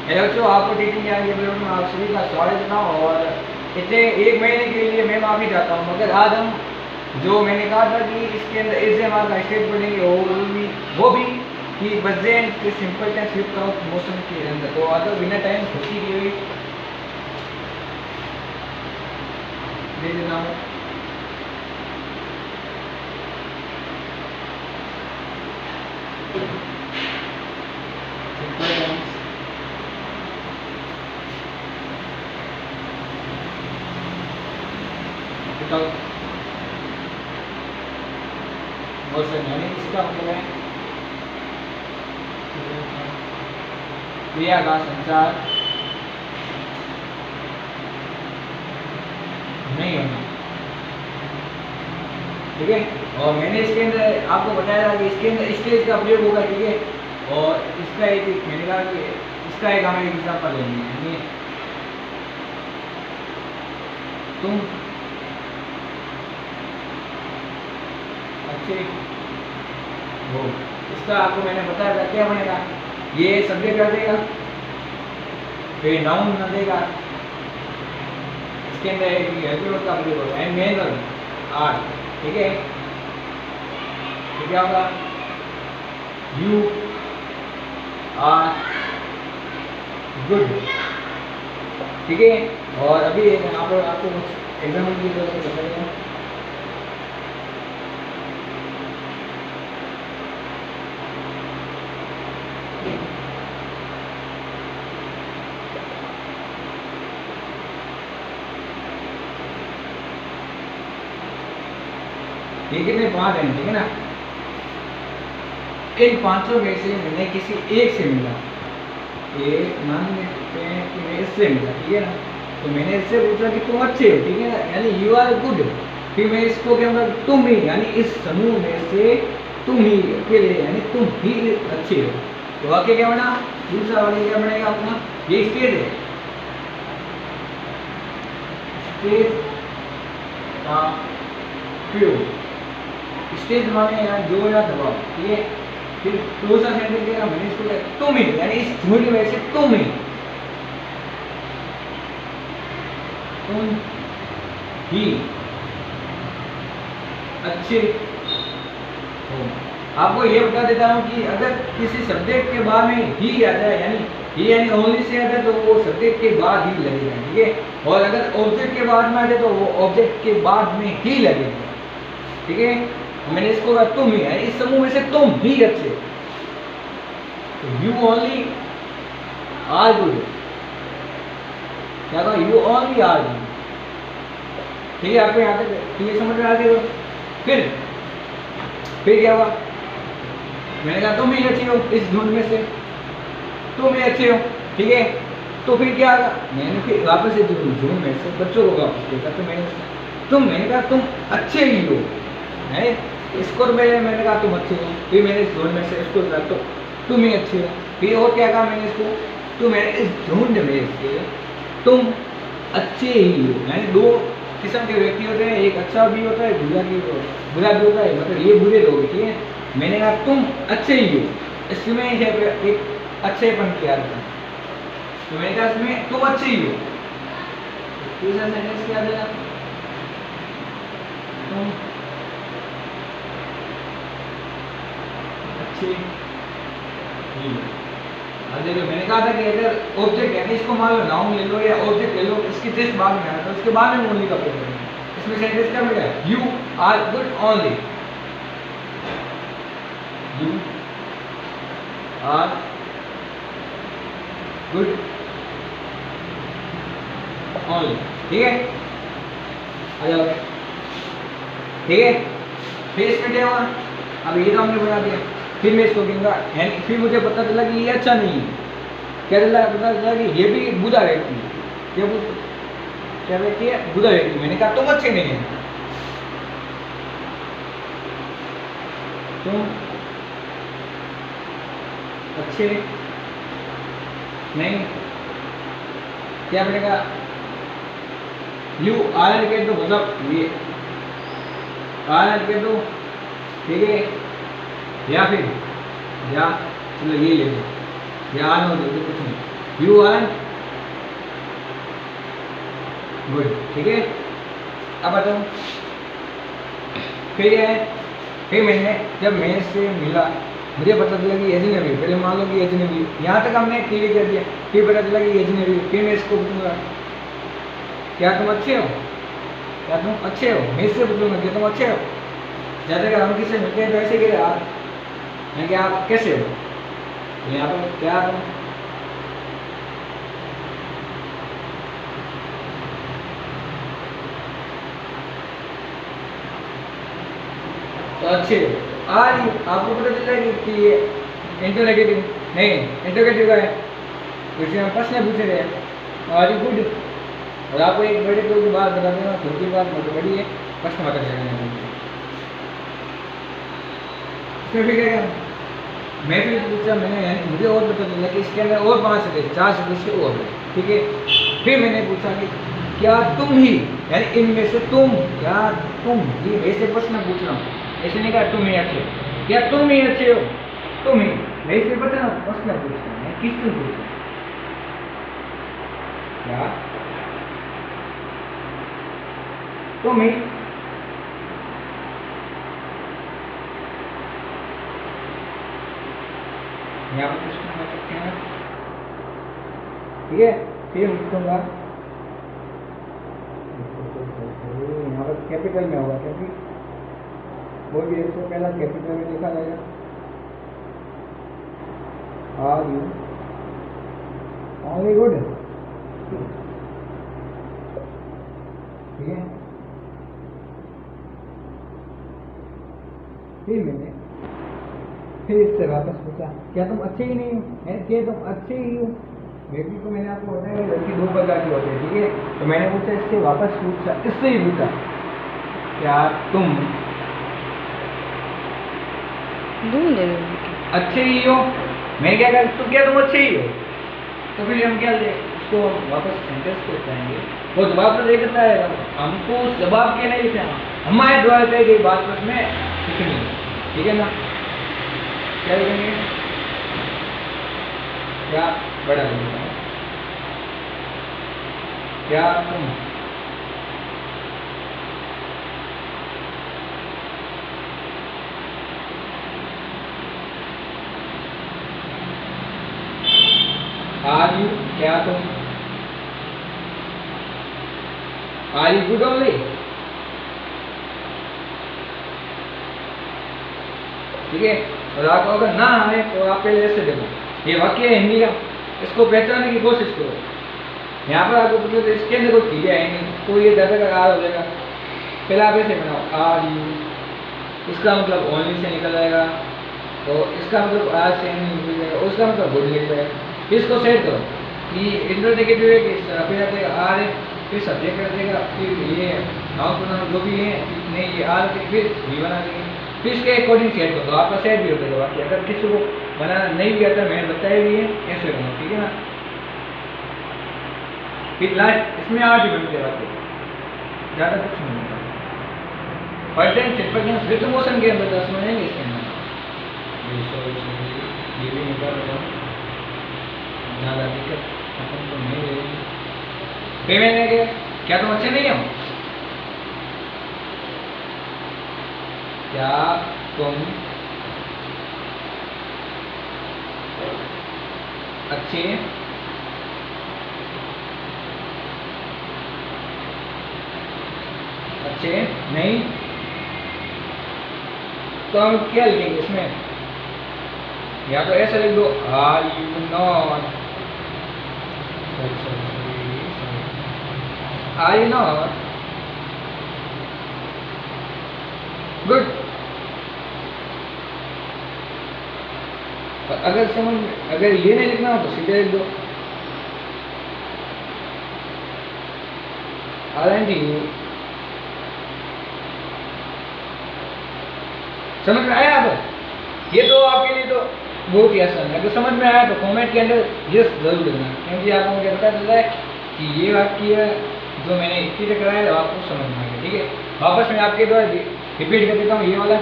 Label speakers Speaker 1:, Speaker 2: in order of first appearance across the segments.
Speaker 1: Hello बच्चों, आपको teaching ज्ञान के वीडियो में आप सभी का स्वागत करता हूँ। और इतने एक महीने के लिए मैं माफ़ी चाहता हूँ, मगर आज हम जो मैंने कहा था कि इसके अंदर इससे हमारा स्टेज पढ़ेंगे वो भी कि प्रेजेंट के सिंपल टेंस विद मोशन के अंदर। तो आज बिना टाइम खुशी की हुई दे देना हूँ। सिंपल टेंस मोशन यानी इसका मतलब है क्रिया का संचार नहीं होना, ठीक है। और मैंने इसके अंदर आपको बताया था कि इसके अंदर स्टेज का प्रयोग होगा, ठीक है। और इसका एक मैंने कहा कि इसका एक हमें एग्जाम्पल लेंगे, यानी तुम अच्छे हो। इसका आपको मैंने बताया था क्या बनेगा, ये सब्जेक्ट आ देगा, फिर नाउन न देगा, इसके अंदर हेल्पिंग का प्रयोग होगा एंड मैनुअल आर्ट, ठीक है। तो क्या होगा, यू आर गुड, ठीक है। और अभी आपको एग्जाम्पल की जरूरत बताइए। ये कितने 5 हैं, ठीक है ना। इन 5 में से मैंने किसी एक से मिला, ये मान लेते हैं कि मैं इससे मिला, ठीक है ना। तो मैंने इससे पूछा कि तुम अच्छे हो, ठीक है ना, यानी यू आर गुड। फिर मैं इसको क्या मतलब तुम ही, यानी इस समूह में से तुम ही अकेले, यानी तुम ही अच्छे हो। तो वाक्य क्या बना, दूसरा वाक्य क्या बनेगा अपना, ये स्टेज है, स्टेज का प्रयोग। स्टेज माने यहाँ जोर या दबाव, ठीक है। फिर दूसरा सेंटेंस क्या, मैंने इसको तुम ही, यानी इस झूठ की वजह से तुम ही, तुम ही अच्छे हो। आपको ये बता देता हूँ कि अगर किसी सब्जेक्ट के बाद में ही आ जाए, यानी ही यानी ओनली से आ जाए, तो वो सब्जेक्ट के बाद ही लगेगा, ठीक है। और अगर ऑब्जेक्ट के बाद में आ जाए तो वो ऑब्जेक्ट के बाद में ही लगेगा, ठीक है। मैंने इसको कहा तुम ही है, इस समूह में से तुम ही अच्छे, यू ओनली आर गुड, क्या कहा, यू ओनली आर गुड, ठीक है। आपको यहाँ तक ये समझ में आ गया। फिर क्या हुआ, मैंने कहा तुम ही अच्छे हो, इस झुंड में से तुम ही अच्छे हो, ठीक है। तो फिर क्या आगा, मैंने फिर वापस से झुंड में से बच्चों को वापस देखा, तो मैंने कहा तुम अच्छे ही हो, है। इसको मैंने कहा तुम अच्छे हो, फिर मैंने इस झुंड में से इसको कहा तो तुम ही अच्छे हो। फिर और क्या कहा मैंने इसको, तो मैंने इस झुंड में से तुम अच्छे ही हो, यानी 2 किस्म के व्यक्ति होते हैं, एक अच्छा भी होता है, बुरा भी होता है, मतलब ये बुरे लोग, ठीक है। मैंने कहा तुम अच्छे ही हो, इसमें एक अच्छेपन की याद था, तो मैंने कहा इसमें तुम अच्छे ही हो। दूसरा सेंटेंस क्या देगा, तुम अच्छे ही हो। देखो मैंने कहा था कि अगर ऑब्जेक्ट है, इसको मान लो नाउन ले लो या ऑब्जेक्ट ले लो, इसके जस्ट बाद में आना, तो उसके बाद में ओनली का प्रयोग करेंगे। इसमें सेंटेंस क्या मिलेगा, you are good only, you are good only, ठीक है। आ जाओ, ठीक है। फिर इसमें क्या हुआ, अब ये तो हमने बना दिया, फिर मैं इसको कहूँगा, फिर मुझे पता चला कि ये अच्छा नहीं है। क्या पता चला कि ये भी बुरा व्यक्ति है, क्या व्यक्ति है, बुरा व्यक्ति। मैंने कहा तुम अच्छे नहीं है, तुम अच्छे नहीं, क्या बनेगा, यू आर के तो मतलब ये आर के तो, ठीक है। या फिर या चलो ये ले लो, या आना हो तो कुछ नहीं, यू आर गुड, ठीक है। अब बताओ फिर है, फिर मैंने जब मैं से मिला मुझे पता चला कि अजनबी, पहले मान लो कि अजनबी, यहाँ तक हमने क्लियर कर दिया, फिर पता चला कि अजनबी, फिर मैं इसको पूछूंगा क्या तुम अच्छे हो, क्या तुम अच्छे हो, मैं इससे पूछूंगा क्या तुम अच्छे हो। जैसे अगर हम किससे मिलते हैं तो ऐसे कह आप, मैं क्या आप कैसे हो, यहाँ पर क्या तुम, तो अच्छे आज आपको पता चल जाएगी कि ये इंटरोगेटिव नहीं, इंटरोगेटिव का है, इसमें हम प्रश्न पूछ रहे हैं। आर यू गुड, और आपको एक बड़े दो की बात बता देना, छोटी बात मतलब बड़ी है, प्रश्न बता जाएगा। इसमें फिर क्या, मैं भी पूछा, मैंने यानी मुझे और पता चला कि इसके अंदर और 5 सदस्य, 4 सदस्य और है, ठीक है। फिर मैंने पूछा कि क्या तुम ही, यानी इनमें से तुम, क्या तुम, ये वैसे प्रश्न पूछ रहा हूँ, ऐसे नहीं कहा तुम ही अच्छे हो, क्या तुम ही अच्छे हो, तुम ही, वैसे पता ना प्रश्न पूछता है, किससे पूछता है, क्या तुम ही, यहाँ पर प्रश्न कर सकते हैं, ठीक है। फिर पूछूंगा यहाँ पर कैपिटल में होगा, क्योंकि वो भी 100 पहला कैपिटल में लिखा जाएगा। आर यू ओनली गुड, ठीक है। फिर मैंने फिर इससे वापस पूछा क्या तुम अच्छे ही नहीं हो, क्या तुम अच्छे ही हो। व्यक्ति को मैंने आपको बताया लड़की 2 प्रकार की होती है, ठीक है। तो मैंने पूछा इससे वापस पूछा, इससे ही पूछा क्या तुम अच्छे ही हो, मैं क्या कर, तो क्या तुम अच्छे ही हो, तो फिर हम क्या ले उसको वापस सेंटेंस को उठाएंगे, वो जवाब तो दे देता है, हमको उस जवाब के नहीं लिखना, हमारे द्वारा कही गई बात उसमें लिखनी, ठीक है ना। क्या लिखेंगे, क्या बड़ा लिखना है, क्या तुम आर यू, क्या तुम आर यू गुड ओनली, ठीक है। और आपको अगर ना आए तो आप पहले ऐसे देखो, ये वाक्य है हिंदी का, इसको पहचानने की कोशिश करो। यहाँ पर आपको पूछो तो इसके अंदर कोई क्रिया है नहीं, तो ये दादा का आर हो जाएगा। पहले आप ऐसे बनाओ आर यू, इसका मतलब ओनली से निकल जाएगा, तो इसका मतलब आज से निकल जाएगा, उसका मतलब गुड निकल जाएगा। इसको सेट करो कि इंटरोगेटिव है कि फिर आ जाएगा आर है, फिर सब्जेक्ट कर देगा, फिर ये नाउन प्रोनाउन जो भी है, नहीं ये आर फिर भी बना देंगे, फिर इसके अकॉर्डिंग सेट कर दो, आपका सेट भी हो जाएगा। बाकी अगर किसी को बनाना नहीं भी आता, मैंने बताया भी है ऐसे करना, ठीक है ना। फिर लास्ट इसमें 8 ही बनते बातें, ज़्यादा कुछ नहीं होता। परसेंट सिर्फ विथ मोशन के अंदर 10 बनेंगे, इसके अंदर ये भी निकाल रहा हूँ, ज़्यादा दिक्कत अपन तो नहीं रहेगी। फिर मैंने क्या तुम अच्छे नहीं हो, क्या तुम अच्छे अच्छे नहीं, तो हम क्या लिखेंगे इसमें, या तो ऐसा लिख दो are you not, are you not good. अगर समझ, अगर ये नहीं लिखना हो तो सीधे लिख दो आर एंड यू। समझ में आया? अब ये तो आपके लिए तो बहुत ही आसान है। अगर समझ में आया तो कमेंट के अंदर यस जरूर लिखना, क्योंकि आपको मुझे पता चल रहा है कि ये वाक्य जो मैंने इतनी तक कराया है आपको समझ में आएगा, ठीक है। वापस मैं आपके द्वारा रिपीट कर देता हूँ ये वाला,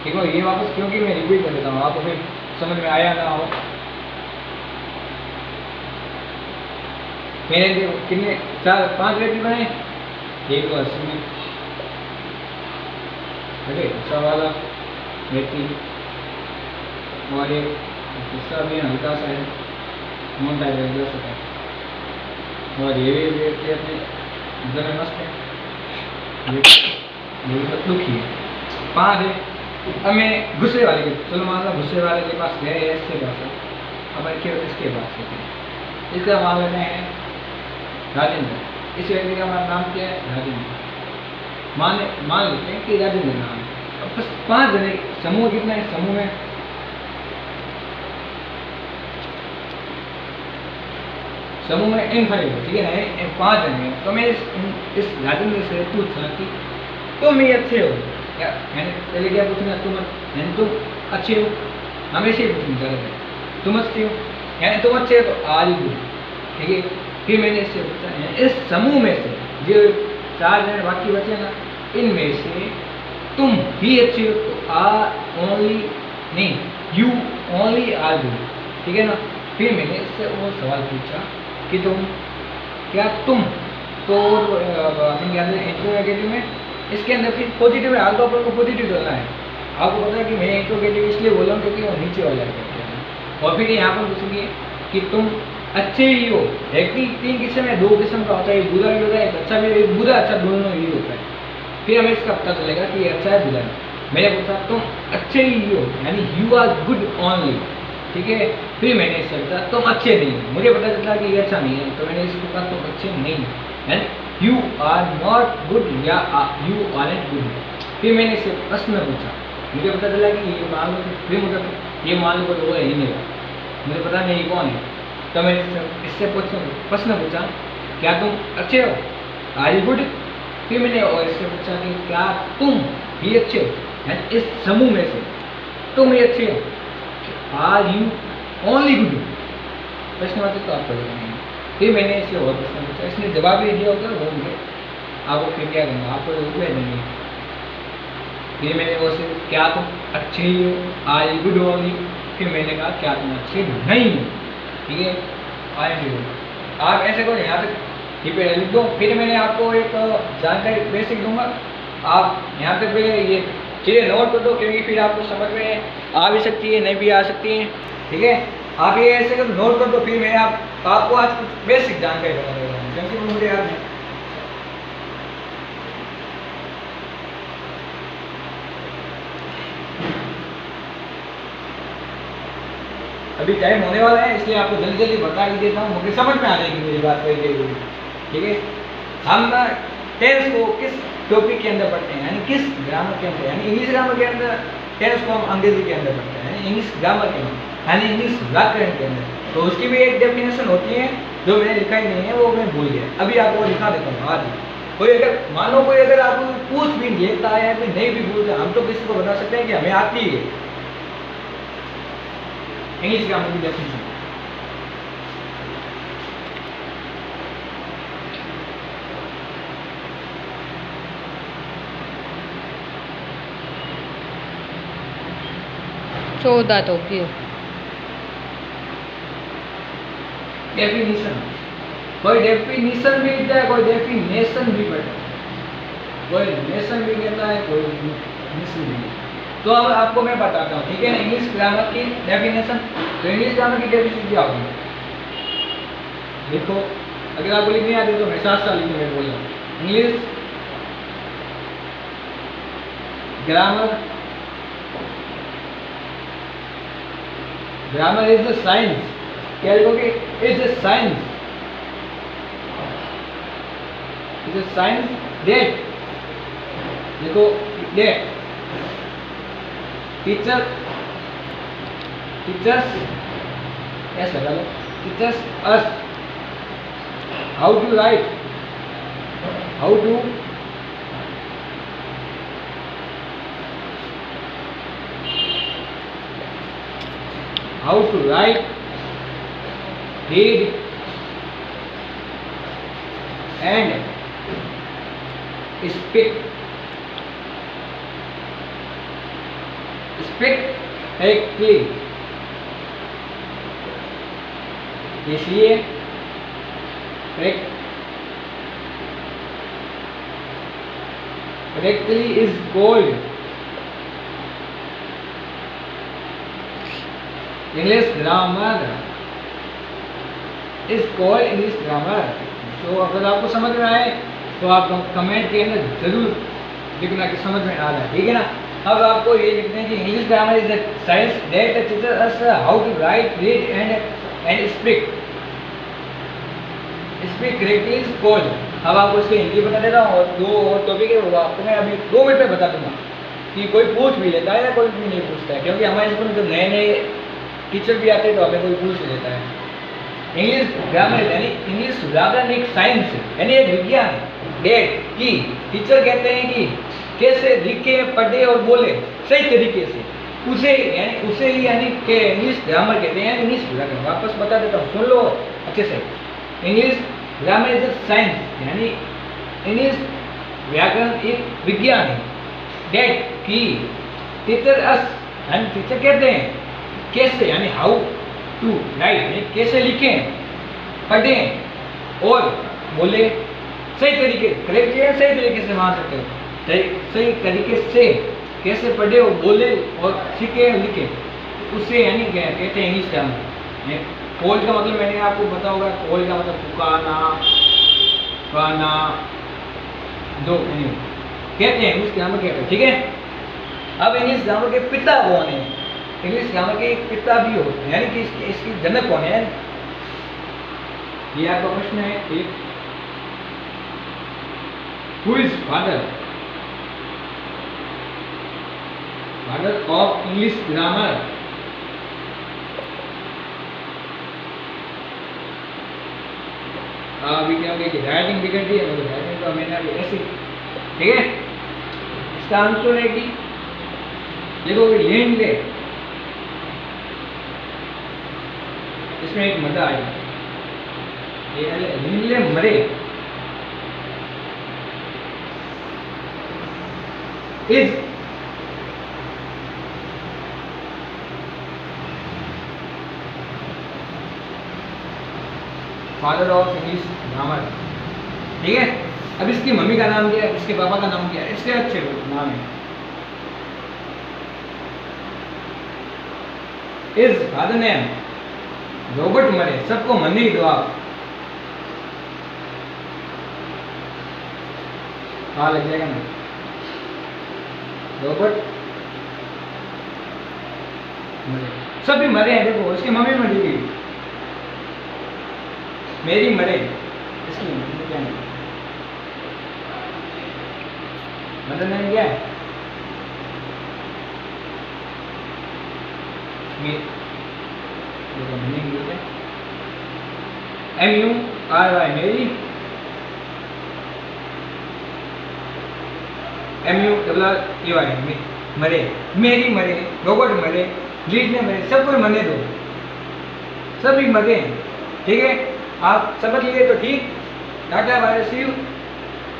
Speaker 1: ठीक है। ये वापस क्योंकि मैं रिपीट कर देता हूँ, आपको फिर समझ में आया ना हो। मैंने कितने 4-5 व्यक्ति बनाए, एक तो 80 में, अरे दूसरा वाला व्यक्ति और एक दूसरा भी हल्का सा है, मोटा है, 10 है, और ये भी व्यक्ति अपने अंदर में मस्त है, ये तो दुखी है। 5 है। अब मैं गुस्से वाले के, चलो मान लो गुस्से वाले के पास गए इसके पास, अब केवल इसके पास है, इसका मान लेना है राजेंद्र, इस व्यक्ति का नाम क्या है, राजेंद्र, मान लेते हैं कि राजेंद्र नाम है। अब बस 5 जने, समूह कितना है, समूह में N5 है, ठीक है ना, 5 जने हैं। तो मैं इस राजेंद्र से पूछा कि तुम ये अच्छे हो क्या, मैंने पहले क्या पूछना, तुम अच्छे हो, हमेशा ही पूछना चाहिए, तुम अच्छे हो, यानी तुम अच्छे हो तो आर यू गुड, ठीक है। फिर मैंने इससे पूछा, इस समूह में से जो 4 जने बाकी बचे ना, इनमें से तुम ही अच्छे हो तो आर ओनली, नहीं, यू ओनली आर गुड, ठीक है ना। फिर मैंने इससे वो सवाल पूछा कि तुम तो अपन क्या इंट्रोगेटिव में, इसके अंदर फिर पॉजिटिव है, आपको अपन को पॉजिटिव करना है। आपको पता है कि मैं इंट्रोगेटिव इसलिए बोल रहा हूँ क्योंकि वो नीचे वाला है। और फिर यहाँ पर पूछेंगे कि तुम अच्छे ही हो, व्यक्ति 3 किस्म है, 2 किस्म का होता है, एक बुरा भी होता है, एक अच्छा भी, एक बुरा अच्छा दोनों ही होता है। फिर हमें इसका पता चलेगा कि ये अच्छा है बुरा है। मैंने पूछा तुम अच्छे ही हो, यानी यू आर गुड ओनली, ठीक है। फिर मैंने इससे पूछा तुम अच्छे नहीं हो, मुझे पता चला कि ये अच्छा नहीं है, तो मैंने इसको कहा तुम अच्छे नहीं हो, यानी यू आर नॉट गुड या यू आर नॉट गुड। फिर मैंने इससे प्रश्न पूछा, मुझे पता चला कि ये मान लो, फिर मुझे ये मान लो वो है ही नहीं, मुझे पता नहीं कौन है। तो मैंने इससे प्रश्न पूछा क्या तुम अच्छे हो, आर यू गुड। फिर मैंने और इससे पूछा कि क्या तुम भी अच्छे हो, यानी इस समूह में से तुम ही अच्छे हो, आर यू ओनली गुड। प्रश्न वाचक तो आपको नहीं। फिर मैंने इससे और प्रश्न पूछा, इसने जवाब ही दिया होगा वो मुझे, आपको फिर क्या करना, आपको उत्तर देंगे। फिर मैंने वो से क्या तुम अच्छे ही हो, आर यू गुड ओनली। फिर मैंने कहा क्या तुम अच्छे नहीं हो, ठीक है, आई एम गुड। आप ऐसे करो, यहाँ तक लिख दो। फिर मैंने आपको एक जानकारी बेसिक दूंगा, आप यहाँ तक पहले ये चीज़ें नोट कर दो, क्योंकि फिर आपको समझ में आ भी सकती है, नहीं भी आ सकती है, ठीक है। आप ये ऐसे कर नोट कर दो, फिर मैं आपको आज कुछ बेसिक जानकारी बता रहा हूँ, क्योंकि वो मुझे याद नहीं। अभी टाइम होने वाला है, इसलिए आपको जल्दी जल्दी बता ही देता हूँ, मुझे समझ में आ जाएगी मेरी बात कही गई, ठीक है। हम टेंस को किस टॉपिक के अंदर पढ़ते हैं, यानी किस ग्रामर के अंदर, यानी इंग्लिश ग्रामर के अंदर। टेंस को हम अंग्रेजी के अंदर पढ़ते हैं, यानी इंग्लिश ग्रामर के अंदर, यानी इंग्लिश व्याकरण के अंदर। तो उसकी भी एक डेफिनेशन होती है जो मैंने लिखा ही नहीं है, वो मैं भूल गया, अभी आपको लिखा देता हूँ आज। कोई अगर मान लो कोई अगर आपको पूछ भी लेता है या कोई नहीं भी भूलता, हम तो किसी को बता सकते हैं कि हमें आती है इंग्लिश ग्रामर की डेफिनेशन।
Speaker 2: चौदह तो क्यों
Speaker 1: डेफिनेशन, कोई डेफिनेशन भी कहता है, कोई डेफिनेशन भी कहता है, कोई नेशन भी कहता है, कोई नेशन भी। तो अब आपको मैं बताता हूँ, ठीक है ना, इंग्लिश ग्रामर की डेफिनेशन। तो इंग्लिश ग्रामर की डेफिनेशन क्या होगी, देखो, अगर आपको लिखनी आती तो मैं 7 साल लिखने में बोल रहा हूँ। English grammar, grammar is the science, क्या लिखोगे, is the science, is the science that, देखो दैट टीचर्स ऐसा लगा लो, teachers us how to write, how to write, read and speak correctly। इसलिए correct, correctly is called English grammar is called English grammar। तो अगर आपको समझ में आए तो आप कमेंट के अंदर जरूर लिखना कि समझ में आ रहा है, ठीक है ना। अब आपको ये लिखते हैं कि English grammar is the science that teachers us how to write, read and speak correctly is called. अब आपको इसके हिंदी बता देता हूँ और दो और टॉपिक है वो आपको मैं अभी 2 मिनट में बता दूंगा कि कोई पूछ भी लेता है या कोई भी नहीं पूछता है, क्योंकि हमारे स्कूल में जो नए नए टीचर भी आते हैं तो हमें कोई पूछ लेता है। इंग्लिश ग्रामर यानी इंग्लिश व्याकरण एक साइंस है, यानी एक विज्ञान है डेट की टीचर कहते हैं कि कैसे लिखे, पढ़े और बोले सही तरीके से, उसे ही यानी कि इंग्लिश ग्रामर कहते हैं। इंग्लिश व्याकरण वापस बता देता हूँ, सुन लो अच्छे से। इंग्लिश ग्रामर इज साइंस यानी इंग्लिश व्याकरण एक विज्ञान है डेट की टीचर अस यानी टीचर कहते हैं कैसे यानी हाउ टू राइट यानी कैसे लिखें, पढ़ें और बोले सही तरीके, करेक्ट है, सही तरीके से मान सकते हो, सही तरीके से कैसे पढ़े और बोले और सीखे और लिखे, उससे यानी कहते हैं इंग्लिश ग्रामर। कॉल का मतलब मैंने आपको बताया होगा, कॉल का मतलब पुकारना, गाना, जो कहते हैं इंग्लिश ग्रामर कहते हैं, ठीक है। अब इंग्लिश ग्रामर के पिता कौन है? इंग्लिश ग्रामर के एक पिता भी होते हैं, यानी कि इसकी जनक कौन है, ये आपका प्रश्न है। एक who is father of English grammar? अभी क्या होगा कि राइटिंग बिगड़ गई है, मतलब राइटिंग तो मैंने अभी ऐसे, ठीक है। इसका आंसर है कि देखो लेन ले, इसमें एक मजा आएगा, ये लेन ले मरे is father of English grammar, ठीक है। अब इसकी मम्मी का नाम क्या है, इसके पापा का नाम क्या है, इससे अच्छे नाम है। इज फादर नेम रॉबर्ट मरे, सबको मरने ही दो आप, हाँ लग जाएगा ना, रॉबर्ट मरे, सभी मरे हैं। देखो इसकी मम्मी मरी गई, मेरी मरे, इसकी क्या है, मदर नेम क्या है, MURY मेरी, MURREY मरे, मेरी मरे, रॉबर्ट मरे, लीड ने मरे, सब कोई मरने दो, सभी मरे, ठीक है। आप समझ लिए तो ठीक, टाटा बाय सी यू।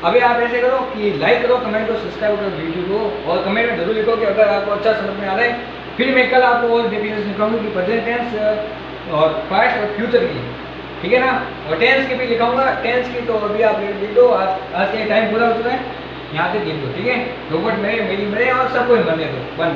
Speaker 1: अभी आप ऐसे करो कि लाइक करो, कमेंट करो, सब्सक्राइब करो वीडियो को, और कमेंट में जरूर लिखो कि अगर आपको अच्छा समझ में आ रहा है। फिर मैं कल आपको और डेफिनेशन लिखाऊंगी कि प्रेजेंट टेंस और पास्ट और फ्यूचर की, ठीक है ना, और टेंस की भी लिखाऊंगा। टेंस की तो अभी आप लिख दो, आज के टाइम पूरा हो चुका है, यहाँ तक लिख दो, ठीक है। रोबोट मेरे, मेरी मरे और सबको मरने दो, बंद।